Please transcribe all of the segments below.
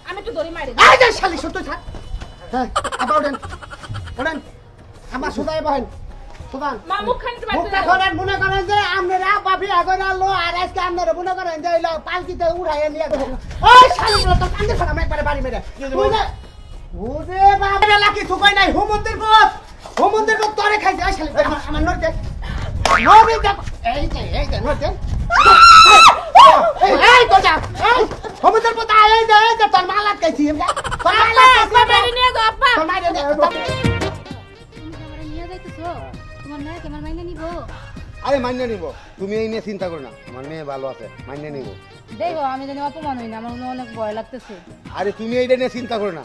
আমি একটু দড়ি মারি এই যে শালি শুনতে থাক হ্যাঁ আবার ওঠেন ওঠেন আমার সুদাই বহেন সুদান মা মুখখান একটু মুখটা করেন মনে করেন যে আপনারা বাপি আগে আলো আর আজকে আপনারা মনে করেন যে এলো পালকিতে উড়াইয়া নিয়ে গেল ওই শালিগুলো তো কান্দে ফেলাম একবারে বাড়ি মেরে বুঝলে ওরে বাবা লাকি থুকাই নাই হোমন্তের পথ তরে খাইছে ওই শালি আমার নড়তে এই যে নড়তে এই তো যা হোমন্তের পথ এই যে তোর মাল আটকাইছি তোর মাল আব্বা বেরি নিয়ে যাও আব্বা তোর মাল তুমি আমারে নিয়ে যাইতেছো তোমার মেয়ে কেমন মাইনে নিব আরে মান্য নিব তুমি এই নিয়ে চিন্তা করো না আমার মেয়ে ভালো আছে মান্য নিব দেখো আমি জানি অপমান হই না আমার অনেক ভয় লাগতেছে আরে তুমি এইটা নিয়ে চিন্তা করো না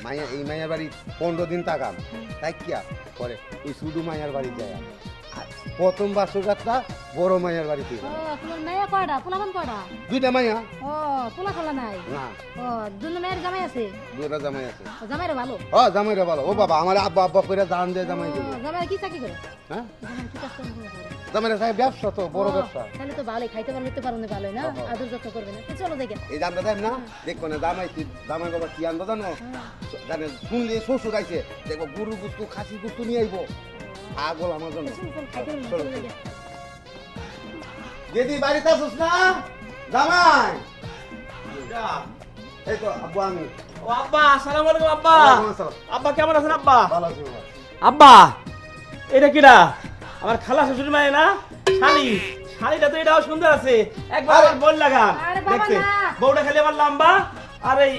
মাইয়া এই মাইয়ার বাড়ি 15 দিন তাকাম তাই কি পরে ওই শুধু মাইয়ার বাড়ি যায় আর প্রথম বাসরঘাটটা বড় মাইয়ার বাড়িতে ও তোমার মেয়ে কয়টা পোলাপান কয়টা দুইটা মাইয়া ও পোলা খোলা নাই না ও দুনো মেয়ের জামাই আছে দুইটা জামাই আছে ও জামাইরে ভালো ও জামাইরা ভালো ও বাবা আমার আব্বা আব্বা করে জান দিয়ে জামাই ও, দেবে জামাই কি চাকরি করে হ্যাঁ জামাই কি কাজ করে? জামাইরা সাহেব ব্যবসা তো বড় ও, ব্যবসা তাহলে তো ভালোই খাইতে পারলে তো পারো না ভালোই না হ্যাঁ। আদর যত্ন করবে না তো চলো দেখে এই জানতে দেন না দেখো না জামাই বাবা কি আনবো জানো জানে শুনলে শ্বশুর আইছে দেখো গরু গুস্তু খাসি গুস্তু নিয়ে আইবো আগল আমার জন্য চলো। দিদি বাড়িতে আসুস না জামাই এই তো আব্বু আমি ও আব্বা আসসালামু আলাইকুম আব্বা ওয়ালাইকুম আসসালাম। আব্বা কেমন আছেন আব্বা ভালো আছি বাবা। আব্বা এটা কিরা আমার খালা শ্বশুর মায়ে না শালি শালিটা তো এটাও সুন্দর আছে একবার আমার বোন লাগান আরে বাবা দেখছে না। বউটা খালি আমার লম্বা আর এই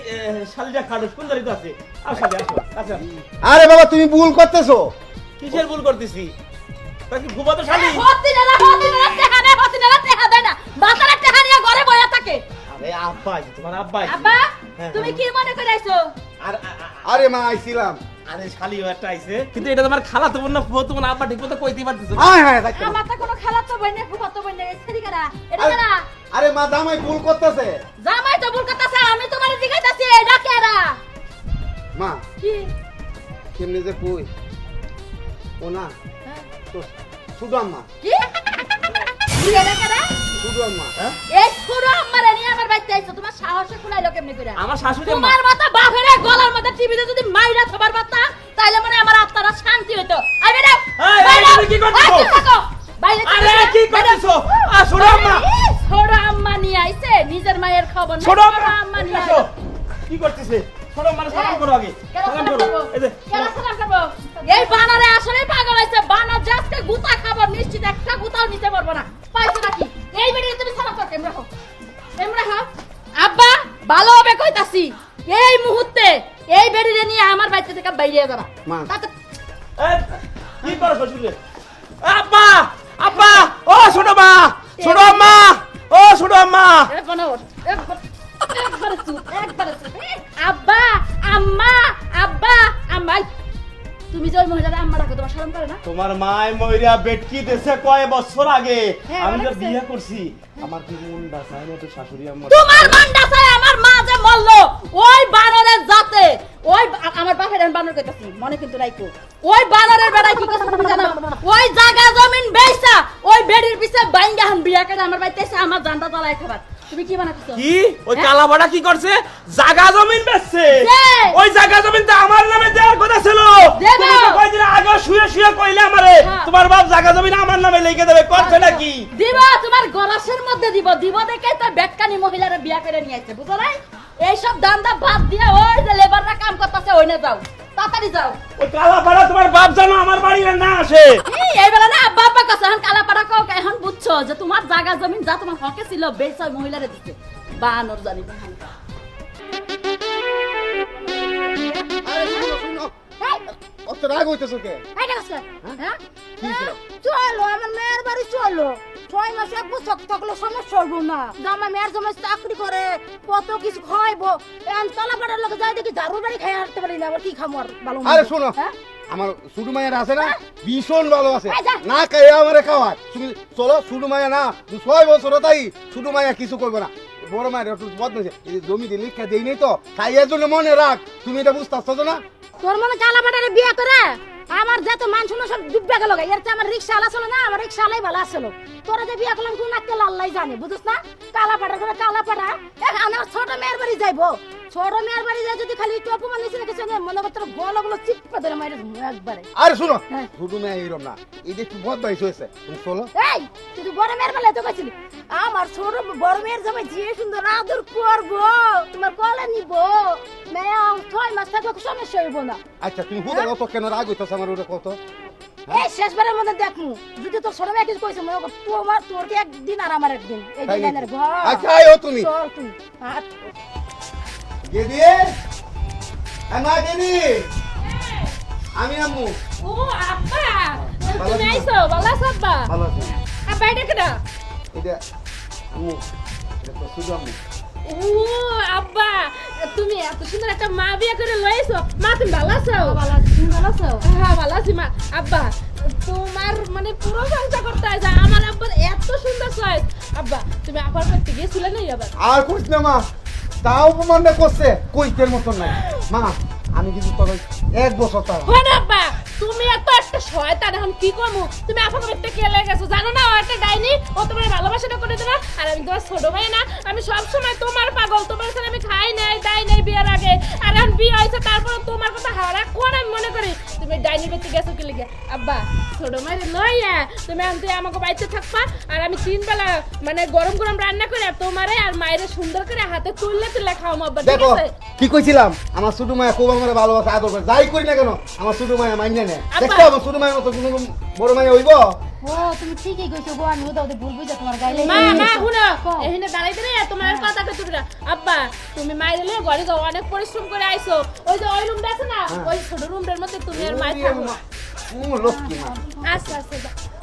শালিটা খাটো সুন্দরই তো আছে আর শালি আসো আচ্ছা আরে বাবা তুমি ভুল করতেছো কিসের ভুল করতেছি তা কি ভুবা তো শালি হতি না টেহা দেয় না বাতারা টেহা নিয়ে ঘরে বইয়া থাকে আরে আব্বাই তোমার আব্বাই আব্বা হ্যাঁ, তুমি কি মনে করে আইছো আর আরে মা আইছিলাম আরে শালিও একটা আইছে কিন্তু এটা তোমার খালা তো না ফুয়া তোমার আব্বা ঠিক মতো কইতে পারতেছ না হ্যাঁ হ্যাঁ দেখতে আমার তো কোনো খেলা তো বই না ফুফা তো বই না এসেরি কারা এটা কারা আরে মা জামাই ভুল করতেছে জামাই তো ভুল করতেছে আমি তোমার জিগাইতাছি এটা কেরা মা কি কেমনে যে কই ও না হ্যাঁ? তো শুধু আম্মা কি এটা কেরা শুধু আম্মা হ্যাঁ এই পুরো আমারে নিয়ে আমার বাইতে আইছো তোমার সাহসে কুলাইলো কেমনে কইরা আমার শাশুড়ি আম্মা তোমার মাথা বাপের গলার মধ্যে টিভিতে যদি মাইরা থবার পাতা তাইলে মনে হয় আমার আত্মারা শান্তি হইতো আই বেটা এই, তুমি কি করতেছো? বাইরে আরে কি করতেছো ছোট আম্মা ছোট আম্মা নিয়ে আইছে নিজের মায়ের খবর না ছোট আম্মা নিয়ে আসো। আইছে কি করতেছে ছোট আম্মার সালাম করো আগে সালাম করো এই যে এই বানারে আসলে পাগল হইছে বানা জাস্টে গুতা খাবার নিশ্চিত একটা গুতাও নিতে পারবো না পাইছো নাকি এই বেড়ে তুমি সালাম করতে এমরা হা আব্বা ভালো হবে কইতাছি এই মুহূর্তে এই বেড়িরে নিয়ে আমার বাড়িতে থেকে বাইরে যাবা মা। তাতে এই, কি করো শ্বশুরে আব্বা আব্বা ও ছোট মা ছোট আম্মা ও ছোট আম্মা একবারে চুপ আব্বা আম্মা আব্বা আম্মা তুমি যে ওই মহিলার আম্মা ডাকো তোমার শরম করে না তোমার মায় মইরা বেটকি দেশে কয় বছর আগে হ্যাঁ, আমি তো অনেক বিয়ে করছি আমার কি মুন্ডা চাই না তো শাশুড়ি আম্মা তোমার মান্ডা চাই আমার মা যে মরলো ওই বানরের জাতে ওই আমার বাপের বানর কইতাছি মনে কিন্তু রাইকো ওই বানরের বেড়ায় কি করছে তুমি জানো ওই জায়গা জমিন বেচা ওই বেড়ির পিছে বাইঙ্গা হান বিয়া করে আমার বাড়িতে এসে আমার জানটা তলায় খাবার তুমি কি বানাচ্ছো কি ওই হ্যাঁ? কালাবাড়া কি করছে জায়গা জমিন বেচছে যে। ওই জায়গা জমিন তো আমার নামে দেওয়ার কথা ছিল দেব। তুমি তো কয়দিন আগে শুয়ে শুয়ে কইলে আমারে হ্যাঁ। তোমার বাপ জায়গা জমিন আমার নামে লিখে দেবে করছে নাকি দিব তোমার গলাসের মধ্যে দিব দিব দেখে তো বেটকানি মহিলারা বিয়া করে নিয়ে আইছে বুঝো নাই এইসব দান্দা বাদ দিয়ে ওই যে লেবাররা কাম করতেছে ওই না যাও তাড়াতাড়ি যাও ওই কালাপাড়া তোমার বাপ জানো আমার বাড়ি না আসে এই বেলা না আব্বা আব্বা কাছে এখন কালাপাড়া কাও এখন বুঝছো যে তোমার জায়গা জমিন যা তোমার হকে ছিল বেশ ওই মহিলারে দিতে বানর জানি আরে শুনো শুনো অত রাগ হইতেছো কে চলো আমার মেয়ের বাড়ি চলো 6 মাস এক বছর থাকলে সমস্যা হইব না জামা মেয়ের জমা চাকরি করে কত কিছু খাইবো এখন তলা পাড়ার লোক যাই দেখি ঝাড়ু বাড়ি খাই হাঁটতে পারি না আবার কি খামো আর ভালো আরে শোনো হ্যাঁ? আমার শুধু মায়ের আছে না ভীষণ ভালো আছে এই যা। না খাই আমারে খাওয়ায় তুমি চলো শুধু মায়া না 6 বছর তাই শুধু মায়া কিছু করবে না বড় মায়ের একটু বদমেছে এই জমি দিয়ে লিখা দেই নাই তো তাই এর জন্য মনে রাখ তুমি এটা বুঝতে পারছো না তোর মনে কালা পাড়ারে বিয়ে করে আমার যত মান শুনো সব ডুববে গেল এর চেয়ে আমার রিক্সা আলা ছিল না আমার রিক্সা আলাই ভালো আসলো তোরা যে বিয়ে করলাম তুই নাকতে লাল্লাই জানে বুঝছ না কালা পাড়া করে কালা পাড়া আমার ছোট মেয়ের বাড়ি যাইবো ছোট মেয়ের বাড়ি যায় যদি খালি একটু অপমান হয়েছে না কিছু না, মনে করতে গলাগুলো চিপকা ধরে মাইরে একবারে। আরে শুনো হ্যাঁ। ছোট মায়া এরকম না, এটা একটু বদমাইশ হয়েছে, তুমি চলো। এই তুই তো বড় মেয়ের বেলায় তো কইছিলি আমার ছোট বড় মেয়ের জামাই যে সুন্দর আদর করবো, তোমার কলে নিব, মেয়ে 6 মাস থাকলে কোনো সমস্যা হইব না। আচ্ছা তুমি হুদা কত কেন রাগ হইতেছ আমার ওটা কত? এই শেষবারের মধ্যে দেখমু যদি তোর ছোট মেয়ে কিছু কইছে মনে কর তোর কি একদিন আর আমার একদিন, এই তাই লাইনের নাকি? ঘর আচ্ছা আয়ো তুমি। চল তুই হাত গেদি মা গেদি, আমি আম্মু। ও আব্বা ভালো তুমি আছো? আইছো ভালো আছো আব্বা? ভালো আছি। আব্বা এটা কেডা? এটা আম্মু, এটা তো শুধু আম্মু। ও আব্বা তুমি এত সুন্দর একটা মা বিয়ে করে লইছো। মা তুমি ভালো আছো? ভালো আছিস, তুমি ভালো আছো? হ্যাঁ ভালো আছি মা। আব্বা তোমার মানে পুরো সংসার করতে হয় আমার আব্বার এত সুন্দর চয়েস। আব্বা তুমি আবার করতে গিয়েছিলে না আবার? আর কইস না মা, তাও অপমানটা করছে, কইতের মতন নাই মা। আমি কিন্তু তবে 1 বছর তার হয় আব্বা তুমি এত একটা শয়তান, এখন কি করবো? তুমি আপন করতে কে লেগে গেছো জানো না? ও একটা ডাইনি, ও তোমার ভালোবাসাটা করে দেবে। আর আমি তোমার ছোট ভাই না, আমি সব সময় তোমার পাগল, তোমার সাথে আমি খাই নাই দাই নাই বিয়ের আগে। আর এখন বিয়ে হয়েছে তারপরে তোমার কথা হারা কোন আমি মনে করি তুমি ডাইনি করতে গেছো কি লেগে। আব্বা ছোট মাইরে লইয়া তুমি আনতে আমাকে বাড়িতে থাকবা, আর আমি 3 বেলা মানে গরম গরম রান্না করে তোমারে আর মায়েরে সুন্দর করে হাতে তুললে তুললে খাওয়াবো আব্বা, ঠিক দেখো আছে? কি কইছিলাম, আমার ছোট মায়া খুব আমার ভালোবাসা আদর করে, যাই করি না কেন আমার ছোট মায়া মাইনে নেয়। আব্বা। দেখো আমার ছোট মায়ের মতো কোনো বড় মায়া হইব? ও তুমি ঠিকই কইছো গো, আমি ওদের ভুল বুঝা তোমার গাইলে মা মা শুনো কও। এখানে দাঁড়াইতে রে তোমার আর কথা কইতে না। আব্বা তুমি মাইরে লয়ে ঘরে যাও, অনেক পরিশ্রম করে আইছো। ওই যে ওই রুমটা আছে না, ওই ছোট রুমটার মধ্যে তুমি আর মাই থাকো। লক্ষ্মী মা। আচ্ছা আচ্ছা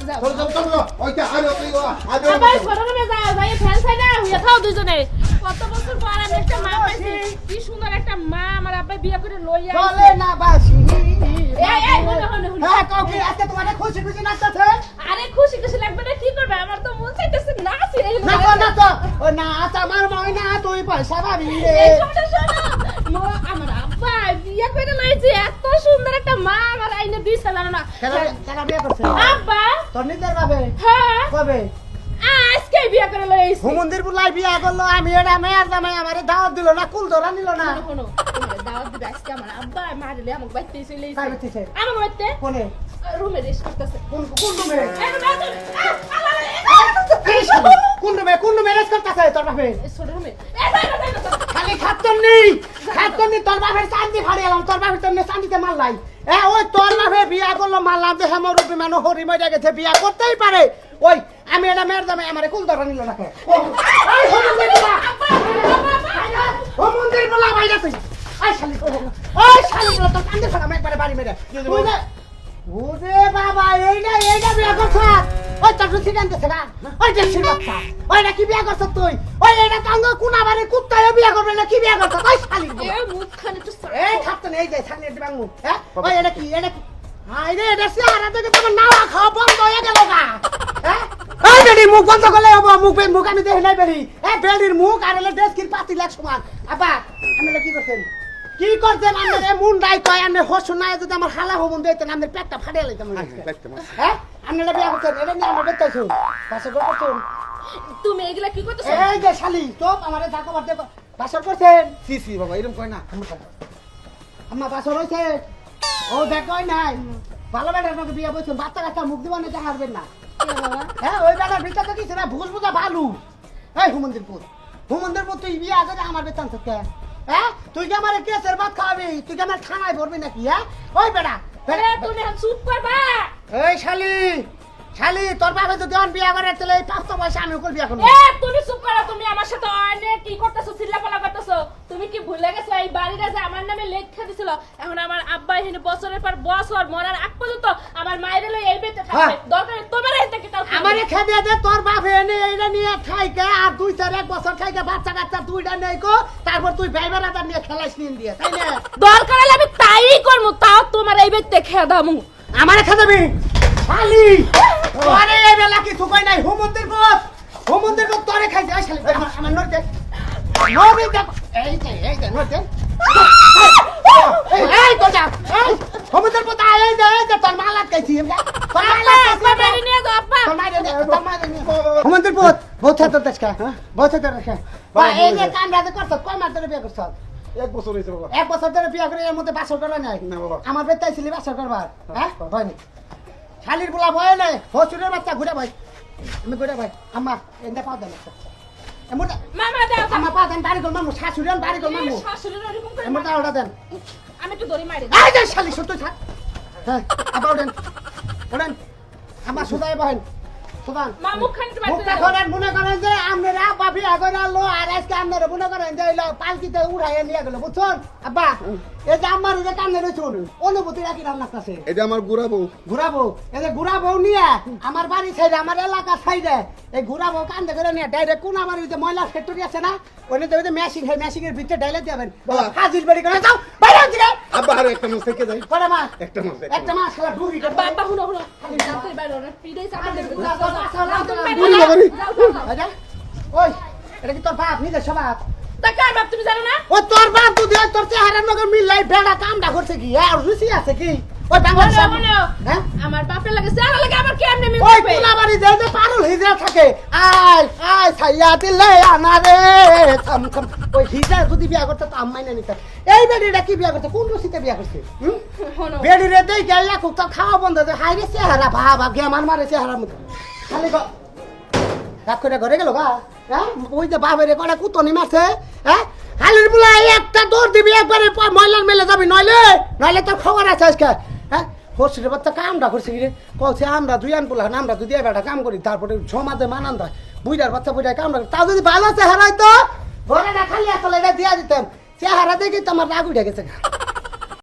যাও চলো চলো চলো, ওইটা আরে ওই আরে আবার ছোট রুমে যাও, যাই ফ্যান ছাই না হইয়া থাও দুজনে। কত বছর পর আমি একটা মা পাইছি, কি সুন্দর একটা মা আমার আব্বা বিয়ে করে লইয়া চলে না বাসি। এই এই হলো হলো হলো। হ্যাঁ কাউকে আজকে তোমার খুশি খুশি নাচতেছে। আরে খুশি খুশি লাগবে না, কি করবে? আমার তো মন চাইতেছে নাচি। এই নাচো নাচো, ও নাচ আমার মনে না, তুই পয়সা পাবি রে। এই শোনো শোনো মা, আমার আব্বা বিয়ে করে লইছে, এত সুন্দর একটা মা আমার আইনে দিছে জানো না। কেন বিয়ে করছে? আব্বা তোর নিজের ভাবে হ্যাঁ কবে আজকে বিয়ে করে লইছে। হুমন্দির বুলাই বিয়া করলো, আমি এটা মেয়ের জামাই আমারে দাওয়াত দিল না, কুল ধরা নিল না। শোনো তোমার দাওয়াত দিবে আজকে আমার আব্বা মারলে আমাকে বাইতে চলে তাই এসেছে। বলতেছে আমার বাইতে কোনে রুমে রেস্ট করতেছে। কোন কোন রুমে ছোট কোন রুমে রেস্ট করতেছে তোর বাপে? রুমে খালি খাতন নেই তোর বাপের চান্দি ফাড়ি এলাম, তোর বাপের তোর চান্দিতে মারলাই। ওই তোর বাপে বিয়া করলো, মারলাম যে হেমর রূপী মানুষ হরি মজা গেছে, বিয়া করতেই পারে। ওই আমি এটা মেয়ের জামাই আমারে কুল ধরা নিল না। মন্দির বলা বাইরে তুই ওই শালি গুলো তোর কান্দে ফেলাম একবারে বাড়ি মেরে। ওরে বাবা এইটা বিয়া করছ? ওই তোর রুচি জানতেছে না, ওই দেখছিস বাচ্চা ওইটা কি বিয়া করছ তুই? ওই এটা কাঙ্গ কুনাবারে কুত্তায় বিয়া করবে না, কি বিয়া করছ? ওই শালি মুখখানে তো এই থাকতো না, এই যে সামনে বাংমু। হ্যাঁ ওই এটা কি হাই রে, এটা চেহারা দেখে তোমার নাওয়া খাওয়া বন্ধ হয়ে গেল গা। হ্যাঁ এই বেড়ি মুখ বন্ধ করলে হবো, মুখ আমি দেখি নাই বেড়ি। বেড়ির মুখ আর এলে ড্রেস কির পাতি লাখ সমান। আবা আপনারা কি করছেন আমাদের মুন্ডাই কয় আমি হসু নাই, যদি আমার হালা হবুন দিতেন আমাদের পেটটা ফাটিয়ে লাইতাম। হ্যাঁ আপনারা বিয়া করছেন, এটা নিয়ে আমরা দেখতেছুন বাসর করছেন। তুমি এগুলা কি করতেছো? এই যে শালি চোপ আমারে ঢাকা বাড়তে বাসর করছেন। সি সি বাবা এরকম কয় না। আমার বাসর হয়েছে ও দেখই নাই, ভালো বেটার মতো বিয়ে বলছেন, বাচ্চা কাচ্চা মুখ দিবানে যা হারবেন না। হ্যাঁ ওই বেটার ভিতরে তো কিছু না, ভুল বুঝা ভালো। এই হুমন্দিরপুর তুই বিয়ে আগে আমার বেতন থেকে। হ্যাঁ তুই কি আমার কেসের ভাত খাওয়াবি? তুই কি আমার খানায় ভরবি নাকি? হ্যাঁ ওই বেটা তুমি এখন চুপ করবা। এই শালি তোর বাবা যদি বিয়া করে তাহলে এই 500 পয়সা আমি ওকে বিয়া করবো। তুমি চুপ করো। তুমি আমার সাথে অনেক কি করতেছো, চিল্লাপালা করতেছো। তুমি কি ভুলে গেছো এই বাড়িটা যে আমার নামে লেখা দিছিল? এখন আমার আব্বা এখানে বছরের পর বছর মরার আগ পর্যন্ত আমার মায়ের লই এই বেতে থাকবে। দরকার তোমার এই থেকে তাও আমারে খেদে দে, তোর বাপ এনে এইটা নিয়ে খাইকে আর 2-4 বছর খাইকে বাচ্চা কাচ্চা দুইটা নেই কো, তারপর তুই ভাইবারাটা নিয়ে খেলাইস নিন দিয়ে, তাই না? দরকার হলে আমি তাই করবো, তাও তোমার এই বেতে খেয়ে দামু। আমারে খেদাবি শালি? আরে এই বেলা কিছু কই নাই। হুমন্দির পথ তোরে খাইছে। এই শালি আমার নড়তে এই যে নড়তে এই তো যা। হুমন্দির পথ এই যে তোর মালাত খাইছি আমরা। তোর মালাত আব্বা বেরি নিয়ে যাও আব্বা। হুমন্দির পথ বহুত ছাত্র দেশকা বহুত ছাত্র দেশকা বা এই যে কামরাতে করছ কয় মাস ধরে বিয়ে করছ? এক বছর হয়েছে বাবা। 1 বছর ধরে বিয়া করে এর মধ্যে বাসর করা নাই না বাবা। আমার বেটাই ছিলি বাসর করবার হ্যাঁ হয়নি শালির বলা ভয় নাই হসুরের বাচ্চা ঘুরে ভাই আমি ঘুরে ভাই আম্মা এন্ডা পাও দেন একটা এমনটা মামা দাও আম্মা পাও দেন বাড়ি করলাম শাশুড়ি বাড়ি করলাম শাশুড়ির এরকম করে এমনটা ওটা দেন আমি একটু দড়ি মারি এই যে শালি সত্য থাক হ্যাঁ আবার ওঠেন ওঠেন আমার সুদাই বহেন সুদান মা মুখখান একটু বাইরে মুখটা দাও। করেন মনে করেন যে আপনারা বাপি আগে আনলো আর আজকে আপনারা মনে করেন যে এলো পালকিতে উড়াইয়া নিয়ে গেল বুঝছেন আব্বা এই যে আমার যে কান্নে রয়েছুন অনুভূতি রাখি রান্নার কাছে এটা আমার গুড়া বউ। ঘুরাবো এই যে ঘুরাবো নিয়ে আমার বাড়ি সাইডে আমার এলাকা সাইডে এই ঘুরাবো কান্দে করে নিয়ে ডাইরেক্ট কোন আমার ওই যে ময়লা ফ্যাক্টরি আছে না ওইটা তো ওই যে মেশিং হয় মেশিং এর ভিতরে ডাইলে যাবেন বাবা। হাজির বাড়ি করে যাও বাইরে থেকে আব্বা আর একটা মাস থেকে যাই। করে মা একটা মাস। একটা মাস খেলা ঢুকি বাবা হুনো হুনো যাতে বাইরে না পিড়াই চাপা দেবে যাও যাও বুঝলি বাবারে? ওই এটা কি তোর বাপ নিজের স্বভাব তা কার বাপ তুমি জানো না ও তোর বাপ তুই তোর চেহারার নগর মিললাই বেড়া কামটা করছে কি আর রুচি আছে কি ওই বাংলা হলো, হলো। হ্যাঁ আমার বাপের লাগে জানা লাগে আমার কেমনে মিল ওই হবে কোলাবাড়ি যে পারুল হিজরা থাকে আয় আয় ছাইয়া দিলে আনা রে থম থম ওই হিজরা যদি বিয়া করতে তো আম্মাই না নিতে এই বেডিটা কি বিয়া করতে কোন রুচিতে বিয়া করছে হুম হলো বেডি রে দেই গেলা খুব তো খাওয়া বন্ধ দে হাই রে চেহারা ভাবা গেমান মারে চেহারা মতো খালি রাত করে ঘরে গেল গা হ্যাঁ ওই যে বাপেরে কটা কুতনি মারছে হ্যাঁ হালির বুলা একটা দৌড় দিবি একবারে ময়লার মেলে যাবি নইলে তোর খবর আছে আজকে হ্যাঁ হসির বাচ্চা কামটা করছে কি রে কলছে আমরা দুই আন বলা আমরা যদি বেটা কাম করি তারপরে সমাজে মানান দেয় বুইটার বাচ্চা বুইটার কামটা করে তাও যদি ভালো চেহারা হয়তো ঘরে না খালি আসলে এটা দিয়া দিতাম চেহারা দেখে তো আমার রাগ উঠে গেছে